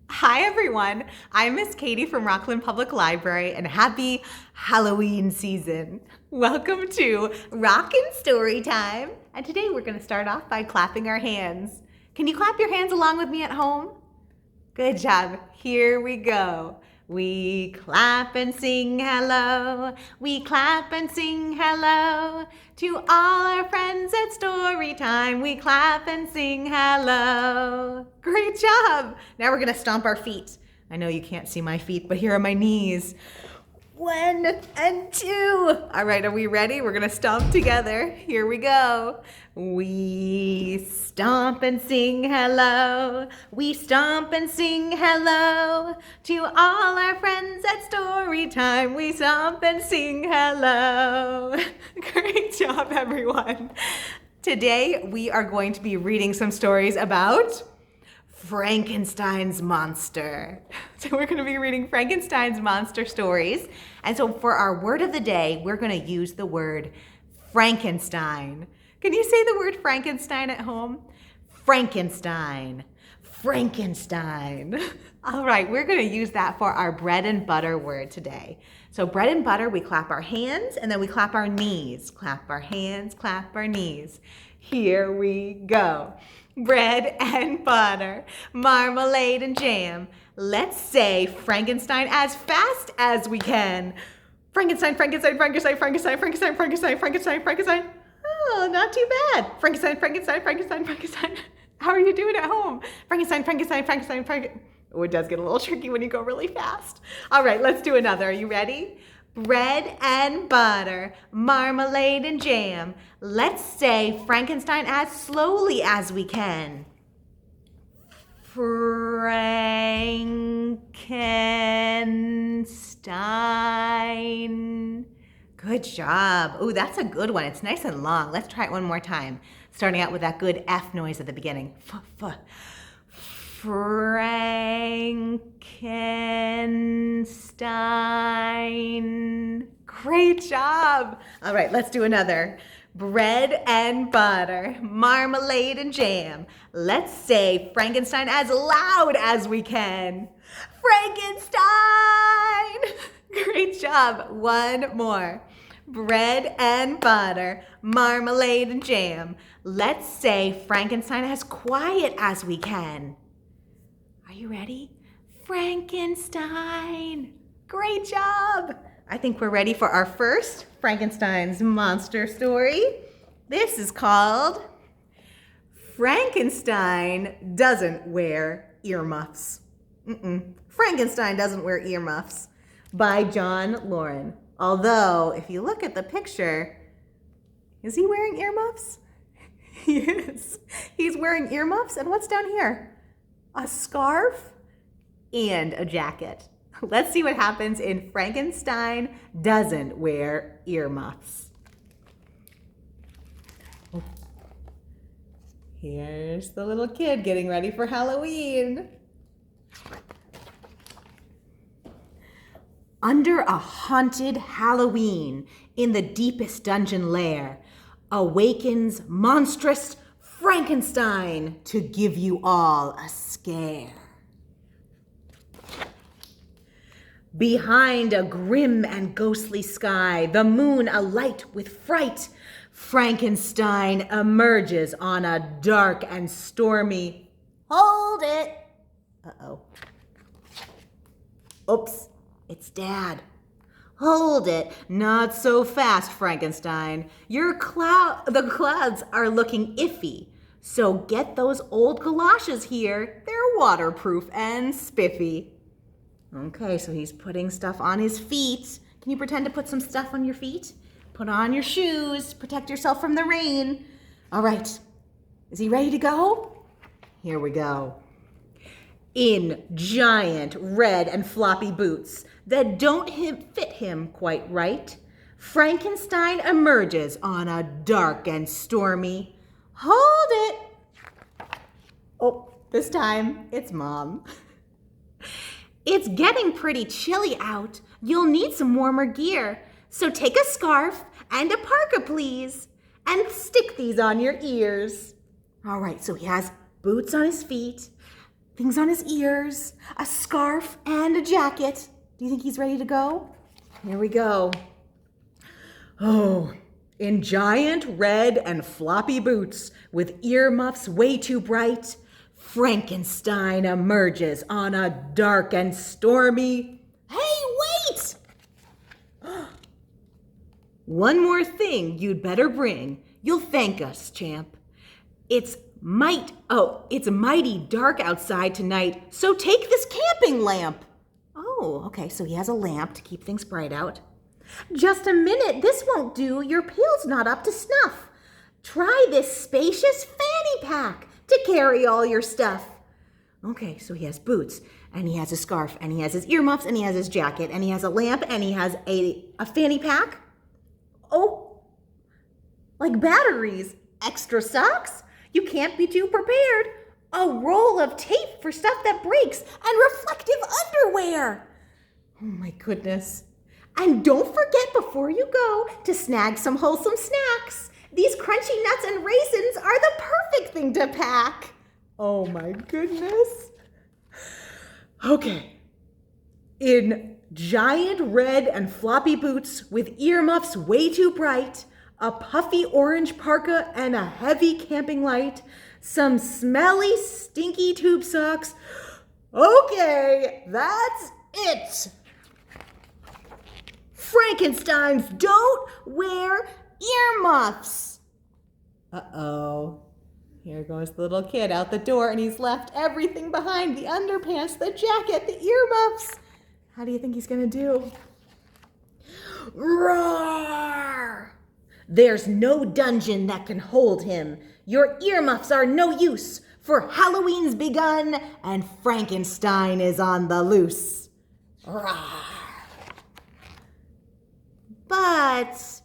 Hi everyone, I'm Miss Katie from Rockland Public Library and happy Halloween season. Welcome to Rockin Storytime. And today we're going to start off by clapping our hands. Can you clap your hands along with me at home? Good job. Here we go. We clap and sing hello. We clap and sing hello. To all our friends at Storytime, we clap and sing hello. Great job. Now we're going to stomp our feet. I know you can't see my feet, but here are my knees. 1 and 2. All right, are we ready? We're gonna stomp together. Here we go. We stomp and sing hello. We stomp and sing hello. To all our friends at Storytime, we stomp and sing hello. Great job, everyone. Today, we are going to be reading some stories about Frankenstein's monster. So we're going to be reading Frankenstein's monster stories. And so for our word of the day, we're going to use the word Frankenstein. Can you say the word Frankenstein at home? Frankenstein. Frankenstein. All right, we're going to use that for our bread and butter word today. So bread and butter, we clap our hands and then we clap our knees. Clap our hands, clap our knees. Here we go. Bread and butter, marmalade and jam. Let's say Frankenstein as fast as we can. Frankenstein, Frankenstein, Frankenstein, Frankenstein, Frankenstein, Frankenstein, Frankenstein, Frankenstein. Oh, not too bad. Frankenstein, Frankenstein, Frankenstein, Frankenstein. How are you doing at home? Frankenstein, Frankenstein, Frankenstein, Frankenstein. Oh, it does get a little tricky when you go really fast. All right, let's do another. Are you ready? Bread and butter, marmalade and jam. Let's say Frankenstein as slowly as we can. Frankenstein. Good job. Oh, that's a good one. It's nice and long. Let's try it one more time. Starting out with that good F noise at the beginning. Frankenstein. Great job. All right, let's do another. Bread and butter, marmalade and jam. Let's say Frankenstein as loud as we can. Frankenstein. Great job. One more. Bread and butter, marmalade and jam. Let's say Frankenstein as quiet as we can. Are you ready? Frankenstein. Great job. I think we're ready for our first Frankenstein's monster story. This is called Frankenstein Doesn't Wear Earmuffs. Frankenstein Doesn't Wear Earmuffs by Loren. Although, if you look at the picture, is he wearing earmuffs? He is. He's wearing earmuffs, and what's down here? A scarf and a jacket. Let's see what happens in Frankenstein Doesn't Wear Earmuffs. Here's the little kid getting ready for Halloween. Under a haunted Halloween in the deepest dungeon lair awakens monstrous Frankenstein to give you all a scare. Behind a grim and ghostly sky, the moon alight with fright, Frankenstein emerges on a dark and stormy. Hold it! Uh-oh. Oops, it's Dad. Hold it, not so fast, Frankenstein. The clouds are looking iffy. So get those old galoshes here. They're waterproof and spiffy. Okay, so he's putting stuff on his feet. Can you pretend to put some stuff on your feet? Put on your shoes. Protect yourself from the rain. All right. Is he ready to go? Here we go. In giant red and floppy boots that don't fit him quite right, Frankenstein emerges on a dark and stormy. Hold it! Oh, this time it's Mom. It's getting pretty chilly out. You'll need some warmer gear. So take a scarf and a parka, please, and stick these on your ears. All right, so he has boots on his feet, things on his ears, a scarf, and a jacket. Do you think he's ready to go? Here we go. Oh, in giant red and floppy boots with earmuffs way too bright, Frankenstein emerges on a dark and stormy... Hey, wait! One more thing you'd better bring. You'll thank us, champ. It's mighty dark outside tonight, so take this camping lamp. Oh, okay, so he has a lamp to keep things bright out. Just a minute, this won't do. Your pail's not up to snuff. Try this spacious fanny pack to carry all your stuff. Okay, so he has boots, and he has a scarf, and he has his earmuffs, and he has his jacket, and he has a lamp, and he has a fanny pack. Oh, like batteries, extra socks. You can't be too prepared. A roll of tape for stuff that breaks, and reflective underwear. Oh my goodness. And don't forget before you go to snag some wholesome snacks. These crunchy nuts and raisins are the perfect thing to pack. Oh my goodness. Okay. In giant red and floppy boots with earmuffs way too bright, a puffy orange parka and a heavy camping light, some smelly, stinky tube socks. Okay, that's it. Frankensteins don't wear earmuffs. Uh-oh. Here goes the little kid out the door, and he's left everything behind. The underpants, the jacket, the earmuffs. How do you think he's going to do? Roar! There's no dungeon that can hold him. Your earmuffs are no use, for Halloween's begun, and Frankenstein is on the loose. Roar! But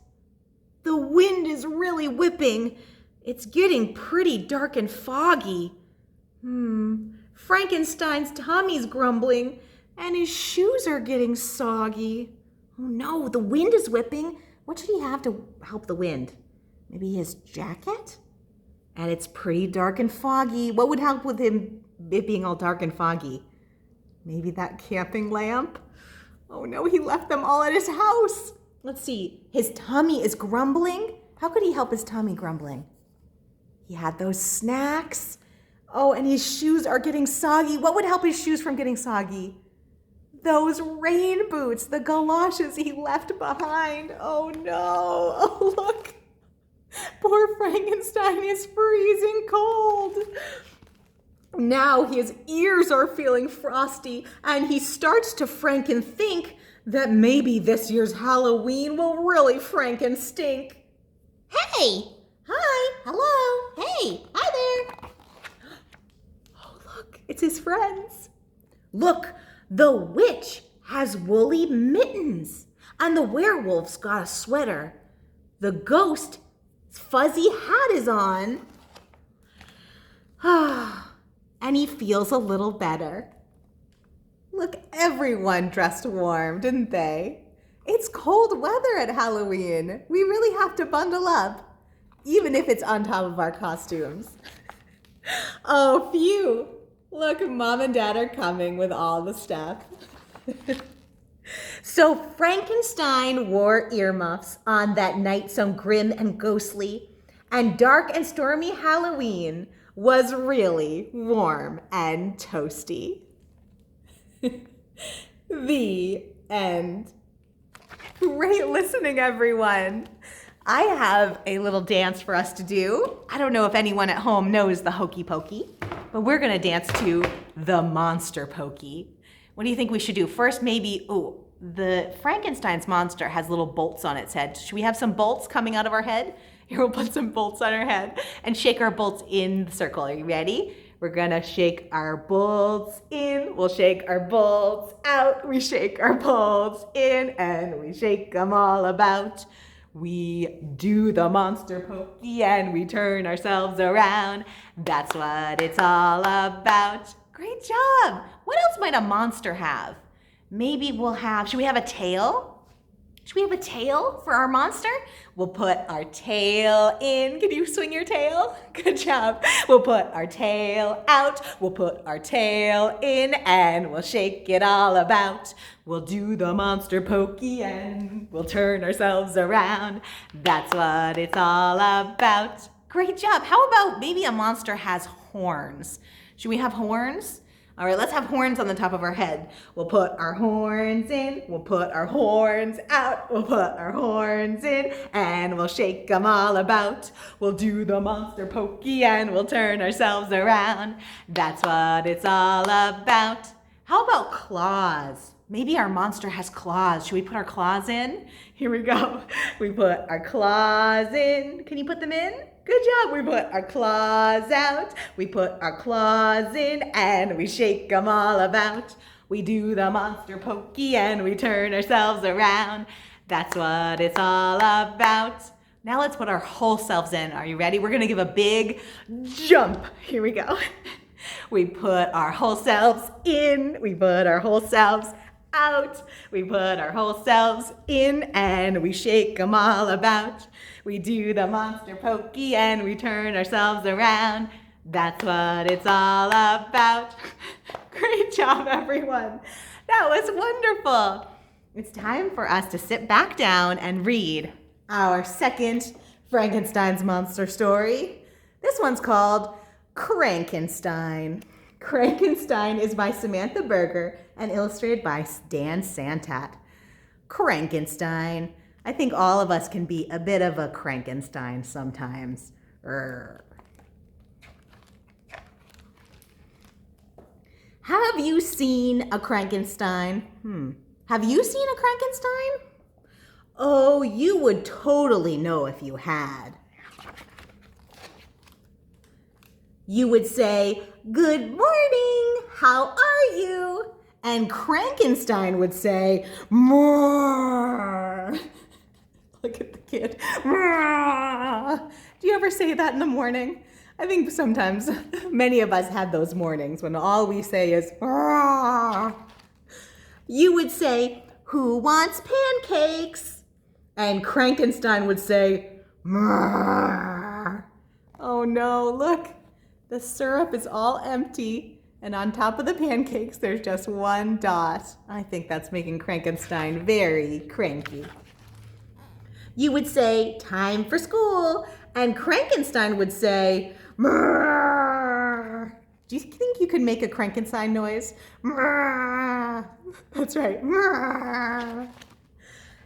the wind is really whipping. It's getting pretty dark and foggy. Frankenstein's tummy's grumbling, and his shoes are getting soggy. Oh no, the wind is whipping. What should he have to help the wind? Maybe his jacket? And it's pretty dark and foggy. What would help with it being all dark and foggy? Maybe that camping lamp? Oh no, he left them all at his house. Let's see, his tummy is grumbling. How could he help his tummy grumbling? He had those snacks. Oh, and his shoes are getting soggy. What would help his shoes from getting soggy? Those rain boots, the galoshes he left behind. Oh no, oh look. Poor Frankenstein is freezing cold. Now his ears are feeling frosty, and he starts to think that maybe this year's Halloween will really Frankenstink. Hey! Hi! Hello! Hey! Hi there! Oh, look, it's his friends. Look, the witch has woolly mittens, and the werewolf's got a sweater. The ghost's fuzzy hat is on. And he feels a little better. Look, everyone dressed warm, didn't they? It's cold weather at Halloween. We really have to bundle up, even if it's on top of our costumes. Oh, phew. Look, Mom and Dad are coming with all the stuff. So Frankenstein wore earmuffs on that night so grim and ghostly, and dark and stormy Halloween was really warm and toasty. The end. Great listening, everyone. I have a little dance for us to do. I don't know if anyone at home knows the Hokey Pokey, but we're gonna dance to the Monster Pokey. What do you think we should do? First, maybe, the Frankenstein's monster has little bolts on its head. Should we have some bolts coming out of our head? Here, we'll put some bolts on our head and shake our bolts in the circle. Are you ready? We're gonna shake our bolts in, we'll shake our bolts out, we shake our bolts in, and we shake them all about. We do the monster pokey and we turn ourselves around. That's what it's all about. Great job. What else might a monster have? Maybe should we have a tail? Should we have a tail for our monster? We'll put our tail in. Can you swing your tail? Good job. We'll put our tail out. We'll put our tail in and we'll shake it all about. We'll do the monster pokey and we'll turn ourselves around. That's what it's all about. Great job. How about maybe a monster has horns? Should we have horns? All right, let's have horns on the top of our head. We'll put our horns in, we'll put our horns out, we'll put our horns in, and we'll shake them all about. We'll do the monster pokey and we'll turn ourselves around. That's what it's all about. How about claws? Maybe our monster has claws. Should we put our claws in? Here we go. We put our claws in. Can you put them in? Good job. We put our claws out. We put our claws in and we shake them all about. We do the monster pokey and we turn ourselves around. That's what it's all about. Now let's put our whole selves in. Are you ready? We're going to give a big jump. Here we go. We put our whole selves in. We put our whole selves out. We put our whole selves in and we shake them all about. We do the monster pokey and we turn ourselves around. That's what it's all about. Great job, everyone. That was wonderful. It's time for us to sit back down and read our second Frankenstein's monster story. This one's called Crankenstein. Crankenstein is by Samantha Berger and illustrated by Dan Santat. Crankenstein. I think all of us can be a bit of a Crankenstein sometimes. Have you seen a Crankenstein? Have you seen a Crankenstein? Oh, you would totally know if you had. You would say, "Good morning, how are you?" And Crankenstein would say, "More." Look at the kid. Do you ever say that in the morning? I think sometimes many of us had those mornings when all we say is, You would say, "Who wants pancakes?" And Crankenstein would say, Oh no, look, the syrup is all empty. And on top of the pancakes, there's just one dot. I think that's making Crankenstein very cranky. You would say, "Time for school." And Crankenstein would say, "Mrrr." Do you think you could make a Crankenstein noise? Mrrr. That's right. Mrrr.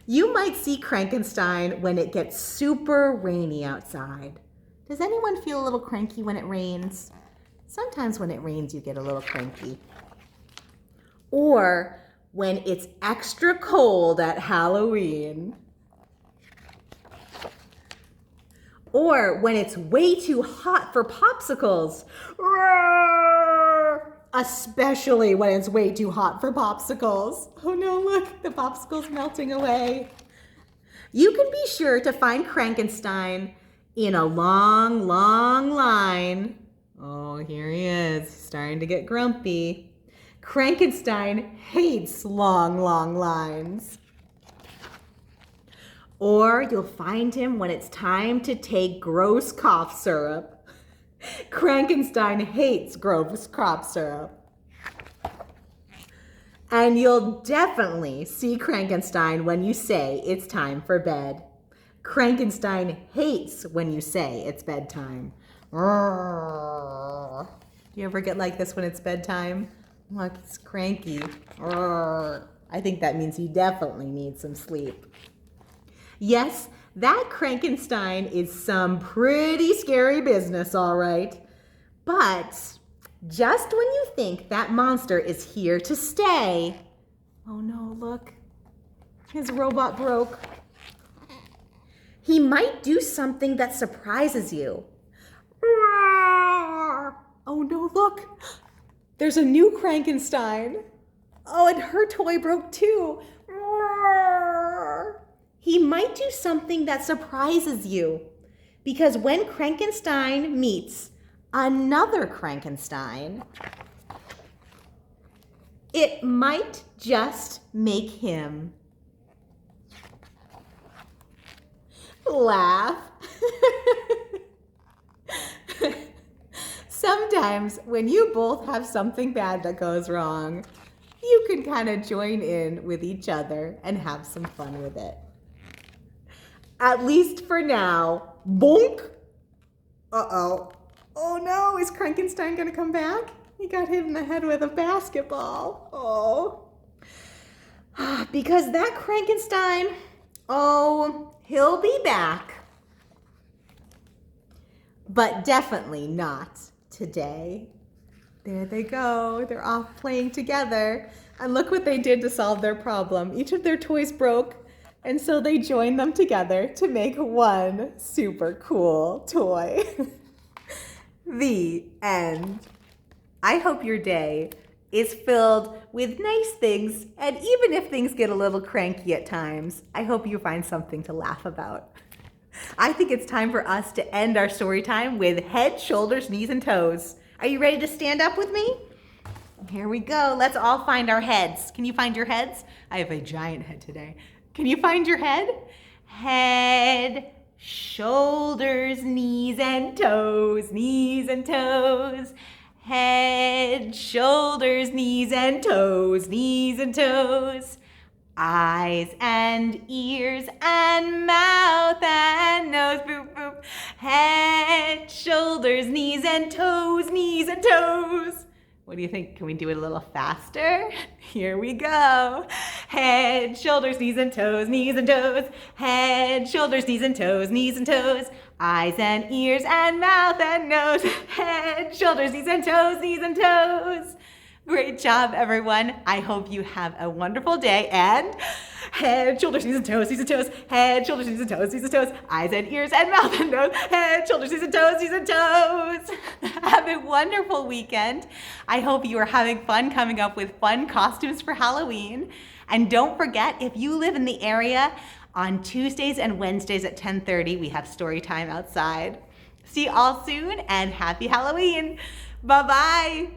You might see Crankenstein when it gets super rainy outside. Does anyone feel a little cranky when it rains? Sometimes when it rains, you get a little cranky. Or when it's extra cold at Halloween. Or when it's way too hot for popsicles. Roar! Especially when it's way too hot for popsicles. Oh no, look, the popsicle's melting away. You can be sure to find Crankenstein in a long, long line. Oh, here he is, starting to get grumpy. Crankenstein hates long, long lines. Or you'll find him when it's time to take gross cough syrup. Crankenstein hates gross cough syrup. And you'll definitely see Crankenstein when you say it's time for bed. Crankenstein hates when you say it's bedtime. Do you ever get like this when it's bedtime? Look, it's cranky. I think that means he definitely needs some sleep. Yes, that Crankenstein is some pretty scary business, all right. But just when you think that monster is here to stay, oh no, look, his robot broke. He might do something that surprises you. Oh no, look, there's a new Crankenstein. Oh, and her toy broke too. He might do something that surprises you, because when Crankenstein meets another Crankenstein, it might just make him Laugh. Sometimes when you both have something bad that goes wrong, you can kind of join in with each other and have some fun with it. At least for now. Bonk! Uh-oh. Oh no, is Crankenstein gonna come back? He got hit in the head with a basketball. Oh. Because that Crankenstein, he'll be back. But definitely not today. There they go. They're off playing together. And look what they did to solve their problem. Each of their toys broke, and so they joined them together to make one super cool toy. The end. I hope your day is filled with nice things, and even if things get a little cranky at times, I hope you find something to laugh about. I think it's time for us to end our story time with head, shoulders, knees, and toes. Are you ready to stand up with me? Here we go. Let's all find our heads. Can you find your heads? I have a giant head today. Can you find your head? Head, shoulders, knees, and toes, knees and toes. Head, shoulders, knees, and toes, knees and toes. Eyes and ears and mouth and nose, boop, boop. Head, shoulders, knees, and toes, knees and toes. What do you think? Can we do it a little faster? Here we go. Head, shoulders, knees, and toes, knees and toes. Head, shoulders, knees, and toes, knees and toes. Eyes and ears and mouth and nose. Head, shoulders, knees, and toes, knees and toes. Great job, everyone. I hope you have a wonderful day. And head, shoulders, knees, and toes, knees and toes. Head, shoulders, knees, and toes, knees and toes. Eyes and ears and mouth and nose. Head, shoulders, knees, and toes, knees and toes. Have a wonderful weekend. I hope you are having fun coming up with fun costumes for Halloween. And don't forget, if you live in the area, on Tuesdays and Wednesdays at 10:30, we have story time outside. See you all soon, and happy Halloween. Bye-bye.